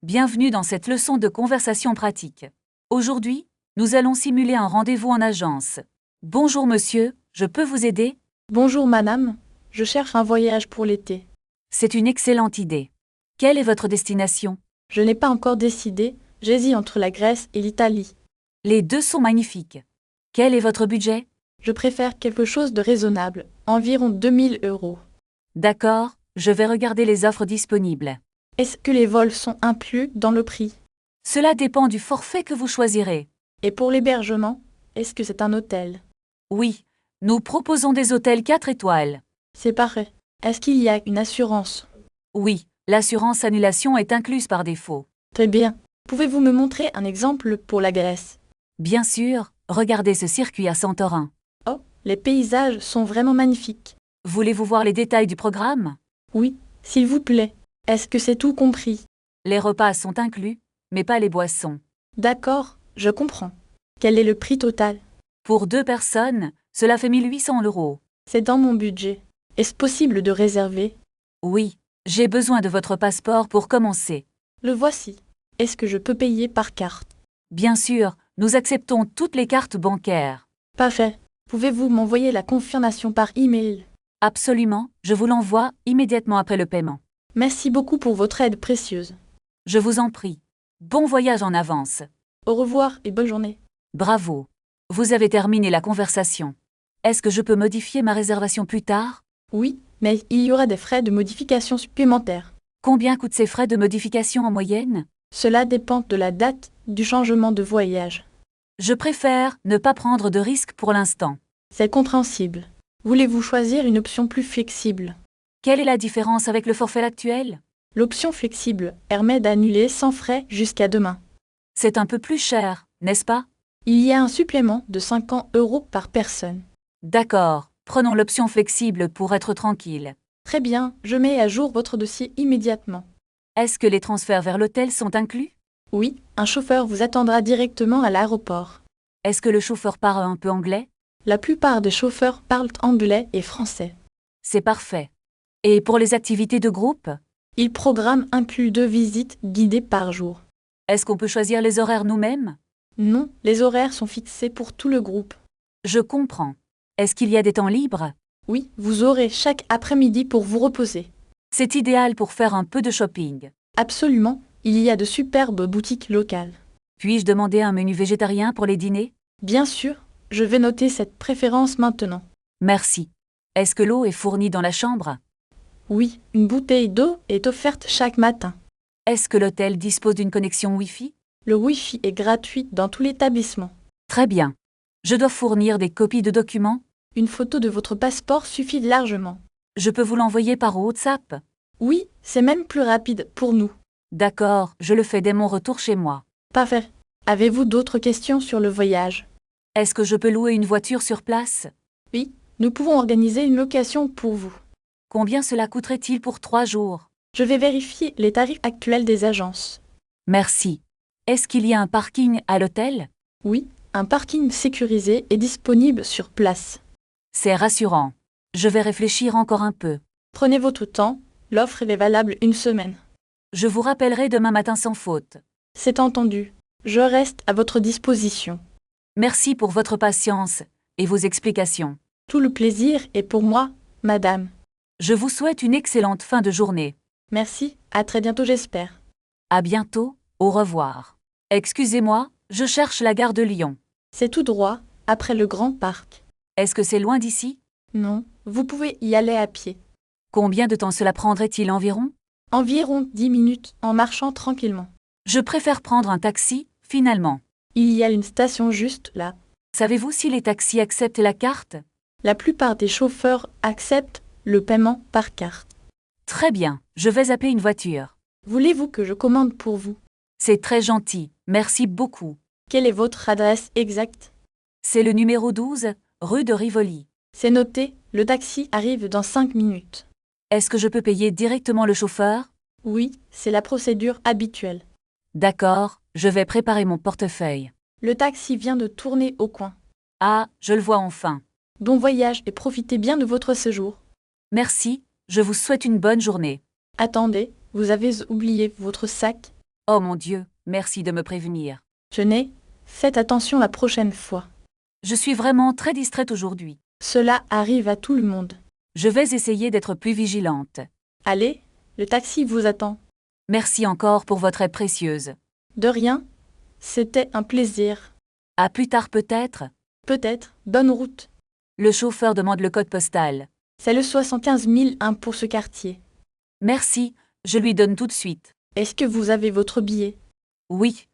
Bienvenue dans cette leçon de conversation pratique. Aujourd'hui, nous allons simuler un rendez-vous en agence. Bonjour monsieur, je peux vous aider? Bonjour madame, je cherche un voyage pour l'été. C'est une excellente idée. Quelle est votre destination? Je n'ai pas encore décidé, j'hésite entre la Grèce et l'Italie. Les deux sont magnifiques. Quel est votre budget? Je préfère quelque chose de raisonnable, environ 2000 €. D'accord, je vais regarder les offres disponibles. Est-ce que les vols sont inclus dans le prix? Cela dépend du forfait que vous choisirez. Et pour l'hébergement, est-ce que c'est un hôtel? Oui, nous proposons des hôtels 4 étoiles. C'est parfait. Est-ce qu'il y a une assurance? Oui, l'assurance annulation est incluse par défaut. Très bien. Pouvez-vous me montrer un exemple pour la Grèce? Bien sûr, regardez ce circuit à Santorin. Oh, les paysages sont vraiment magnifiques. Voulez-vous voir les détails du programme? Oui, s'il vous plaît. Est-ce que c'est tout compris? Les repas sont inclus, mais pas les boissons. D'accord, je comprends. Quel est le prix total? Pour 2 personnes, cela fait 1800 €. C'est dans mon budget. Est-ce possible de réserver? Oui, j'ai besoin de votre passeport pour commencer. Le voici. Est-ce que je peux payer par carte? Bien sûr, nous acceptons toutes les cartes bancaires. Parfait. Pouvez-vous m'envoyer la confirmation par email? Absolument, je vous l'envoie immédiatement après le paiement. Merci beaucoup pour votre aide précieuse. Je vous en prie. Bon voyage en avance. Au revoir et bonne journée. Bravo. Vous avez terminé la conversation. Est-ce que je peux modifier ma réservation plus tard? Oui, mais il y aura des frais de modification supplémentaires. Combien coûtent ces frais de modification en moyenne? Cela dépend de la date du changement de voyage. Je préfère ne pas prendre de risques pour l'instant. C'est compréhensible. Voulez-vous choisir une option plus flexible? Quelle est la différence avec le forfait actuel? L'option flexible permet d'annuler sans frais jusqu'à demain. C'est un peu plus cher, n'est-ce pas? Il y a un supplément de 50 € par personne. D'accord, prenons l'option flexible pour être tranquille. Très bien, je mets à jour votre dossier immédiatement. Est-ce que les transferts vers l'hôtel sont inclus? Oui, un chauffeur vous attendra directement à l'aéroport. Est-ce que le chauffeur parle un peu anglais? La plupart des chauffeurs parlent anglais et français. C'est parfait. Et pour les activités de groupe? Ils programment inclus 2 visites guidées par jour. Est-ce qu'on peut choisir les horaires nous-mêmes? Non, les horaires sont fixés pour tout le groupe. Je comprends. Est-ce qu'il y a des temps libres? Oui, vous aurez chaque après-midi pour vous reposer. C'est idéal pour faire un peu de shopping. Absolument, il y a de superbes boutiques locales. Puis-je demander un menu végétarien pour les dîners? Bien sûr, je vais noter cette préférence maintenant. Merci. Est-ce que l'eau est fournie dans la chambre? Oui, une bouteille d'eau est offerte chaque matin. Est-ce que l'hôtel dispose d'une connexion Wi-Fi? Le Wi-Fi est gratuit dans tout l'établissement. Très bien. Je dois fournir des copies de documents? Une photo de votre passeport suffit largement. Je peux vous l'envoyer par WhatsApp? Oui, c'est même plus rapide pour nous. D'accord, je le fais dès mon retour chez moi. Parfait. Avez-vous d'autres questions sur le voyage? Est-ce que je peux louer une voiture sur place? Oui, nous pouvons organiser une location pour vous. Combien cela coûterait-il pour 3 jours? Je vais vérifier les tarifs actuels des agences. Merci. Est-ce qu'il y a un parking à l'hôtel? Oui, un parking sécurisé est disponible sur place. C'est rassurant. Je vais réfléchir encore un peu. Prenez votre temps, l'offre est valable une semaine. Je vous rappellerai demain matin sans faute. C'est entendu. Je reste à votre disposition. Merci pour votre patience et vos explications. Tout le plaisir est pour moi, madame. Je vous souhaite une excellente fin de journée. Merci, à très bientôt j'espère. À bientôt, au revoir. Excusez-moi, je cherche la gare de Lyon. C'est tout droit, après le grand parc. Est-ce que c'est loin d'ici? Non, vous pouvez y aller à pied. Combien de temps cela prendrait-il environ? Environ 10 minutes en marchant tranquillement. Je préfère prendre un taxi, finalement. Il y a une station juste là. Savez-vous si les taxis acceptent la carte? La plupart des chauffeurs acceptent le paiement par carte. Très bien, je vais appeler une voiture. Voulez-vous que je commande pour vous? C'est très gentil, merci beaucoup. Quelle est votre adresse exacte? C'est le numéro 12, rue de Rivoli. C'est noté, le taxi arrive dans 5 minutes. Est-ce que je peux payer directement le chauffeur? Oui, c'est la procédure habituelle. D'accord, je vais préparer mon portefeuille. Le taxi vient de tourner au coin. Ah, je le vois enfin. Bon voyage et profitez bien de votre séjour. Merci, je vous souhaite une bonne journée. Attendez, vous avez oublié votre sac? Oh mon Dieu, merci de me prévenir. Tenez, faites attention la prochaine fois. Je suis vraiment très distraite aujourd'hui. Cela arrive à tout le monde. Je vais essayer d'être plus vigilante. Allez, le taxi vous attend. Merci encore pour votre aide précieuse. De rien, c'était un plaisir. À plus tard peut-être. Peut-être, bonne route. Le chauffeur demande le code postal. C'est le 75 001 pour ce quartier. Merci, je lui donne tout de suite. Est-ce que vous avez votre billet? Oui,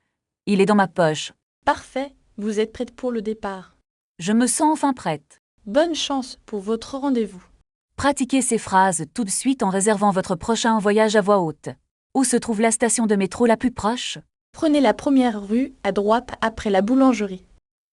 il est dans ma poche. Parfait, vous êtes prête pour le départ. Je me sens enfin prête. Bonne chance pour votre rendez-vous. Pratiquez ces phrases tout de suite en réservant votre prochain voyage à voix haute. Où se trouve la station de métro la plus proche? Prenez la première rue à droite après la boulangerie.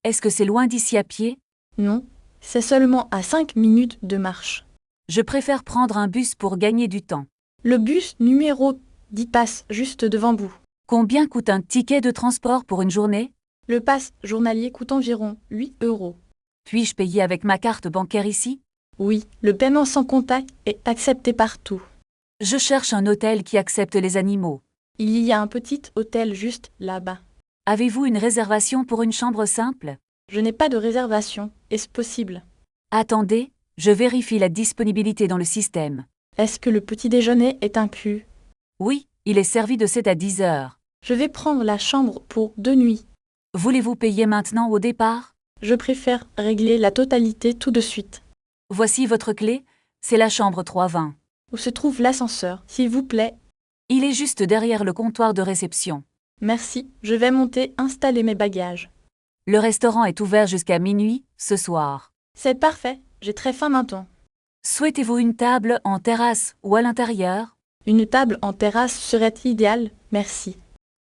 Est-ce que c'est loin d'ici à pied? Non, c'est seulement à 5 minutes de marche. Je préfère prendre un bus pour gagner du temps. Le bus numéro 10 passe juste devant vous. Combien coûte un ticket de transport pour une journée? Le pass journalier coûte environ 8 €. Puis-je payer avec ma carte bancaire ici? Oui, le paiement sans contact est accepté partout. Je cherche un hôtel qui accepte les animaux. Il y a un petit hôtel juste là-bas. Avez-vous une réservation pour une chambre simple? Je n'ai pas de réservation. Est-ce possible? Attendez, je vérifie la disponibilité dans le système. Est-ce que le petit déjeuner est inclus? Oui, il est servi de 7 à 10 heures. Je vais prendre la chambre pour 2 nuits. Voulez-vous payer maintenant au départ? Je préfère régler la totalité tout de suite. Voici votre clé, c'est la chambre 320. Où se trouve l'ascenseur, s'il vous plaît? Il est juste derrière le comptoir de réception. Merci, je vais monter installer mes bagages. Le restaurant est ouvert jusqu'à minuit, ce soir. C'est parfait, j'ai très faim maintenant. Souhaitez-vous une table en terrasse ou à l'intérieur? Une table en terrasse serait idéale, merci.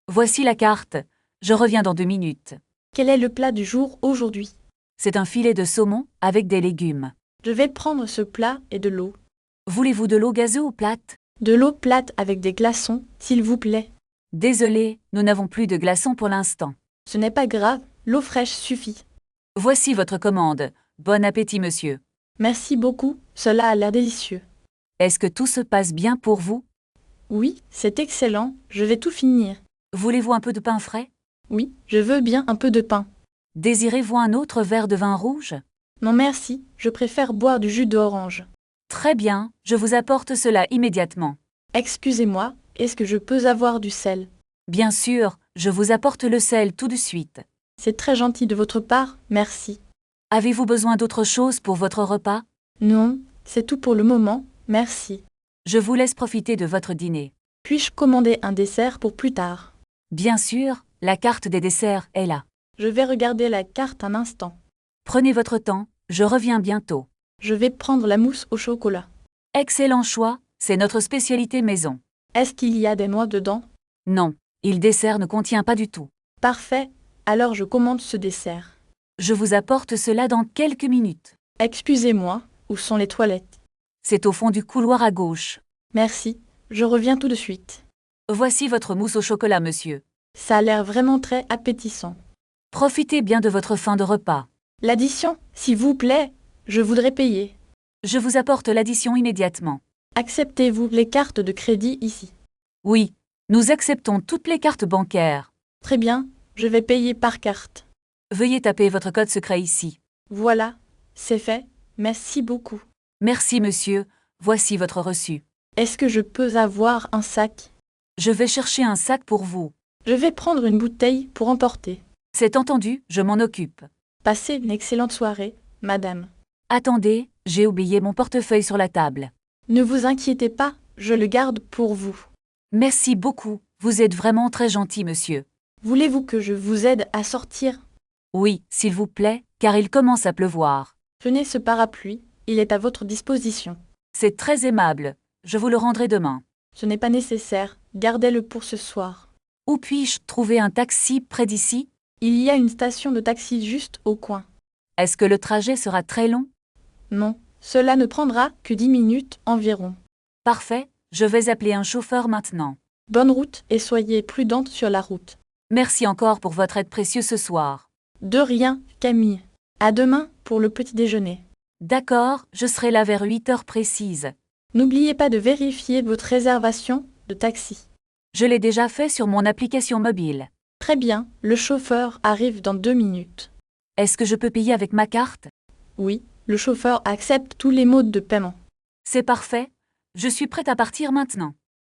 Voici la carte, je reviens dans 2 minutes. Quel est le plat du jour aujourd'hui? C'est un filet de saumon avec des légumes. Je vais prendre ce plat et de l'eau. Voulez-vous de l'eau gazeuse ou plate? De l'eau plate avec des glaçons, s'il vous plaît. Désolé, nous n'avons plus de glaçons pour l'instant. Ce n'est pas grave, l'eau fraîche suffit. Voici votre commande. Bon appétit, monsieur. Merci beaucoup, cela a l'air délicieux. Est-ce que tout se passe bien pour vous? Oui, c'est excellent, je vais tout finir. Voulez-vous un peu de pain frais? Oui, je veux bien un peu de pain. Désirez-vous un autre verre de vin rouge? Non merci, je préfère boire du jus d'orange. Très bien, je vous apporte cela immédiatement. Excusez-moi, est-ce que je peux avoir du sel? Bien sûr, je vous apporte le sel tout de suite. C'est très gentil de votre part, merci. Avez-vous besoin d'autre chose pour votre repas? Non, c'est tout pour le moment, merci. Je vous laisse profiter de votre dîner. Puis-je commander un dessert pour plus tard? Bien sûr, la carte des desserts est là. Je vais regarder la carte un instant. Prenez votre temps, je reviens bientôt. Je vais prendre la mousse au chocolat. Excellent choix, c'est notre spécialité maison. Est-ce qu'il y a des noix dedans? Non, le dessert ne contient pas du tout. Parfait, alors je commande ce dessert. Je vous apporte cela dans quelques minutes. Excusez-moi, où sont les toilettes? C'est au fond du couloir à gauche. Merci, je reviens tout de suite. Voici votre mousse au chocolat, monsieur. Ça a l'air vraiment très appétissant. Profitez bien de votre fin de repas. L'addition, s'il vous plaît, je voudrais payer. Je vous apporte l'addition immédiatement. Acceptez-vous les cartes de crédit ici? Oui, nous acceptons toutes les cartes bancaires. Très bien, je vais payer par carte. Veuillez taper votre code secret ici. Voilà, c'est fait, merci beaucoup. Merci, monsieur, voici votre reçu. Est-ce que je peux avoir un sac? Je vais chercher un sac pour vous. Je vais prendre une bouteille pour emporter. C'est entendu, je m'en occupe. Passez une excellente soirée, madame. Attendez, j'ai oublié mon portefeuille sur la table. Ne vous inquiétez pas, je le garde pour vous. Merci beaucoup, vous êtes vraiment très gentil, monsieur. Voulez-vous que je vous aide à sortir? Oui, s'il vous plaît, car il commence à pleuvoir. Tenez ce parapluie, il est à votre disposition. C'est très aimable, je vous le rendrai demain. Ce n'est pas nécessaire, gardez-le pour ce soir. Où puis-je trouver un taxi près d'ici? Il y a une station de taxi juste au coin. Est-ce que le trajet sera très long? Non, cela ne prendra que 10 minutes environ. Parfait, je vais appeler un chauffeur maintenant. Bonne route et soyez prudente sur la route. Merci encore pour votre aide précieuse ce soir. De rien, Camille. À demain pour le petit déjeuner. D'accord, je serai là vers 8 heures précises. N'oubliez pas de vérifier votre réservation de taxi. Je l'ai déjà fait sur mon application mobile. Très bien, le chauffeur arrive dans 2 minutes. Est-ce que je peux payer avec ma carte? Oui, le chauffeur accepte tous les modes de paiement. C'est parfait. Je suis prête à partir maintenant.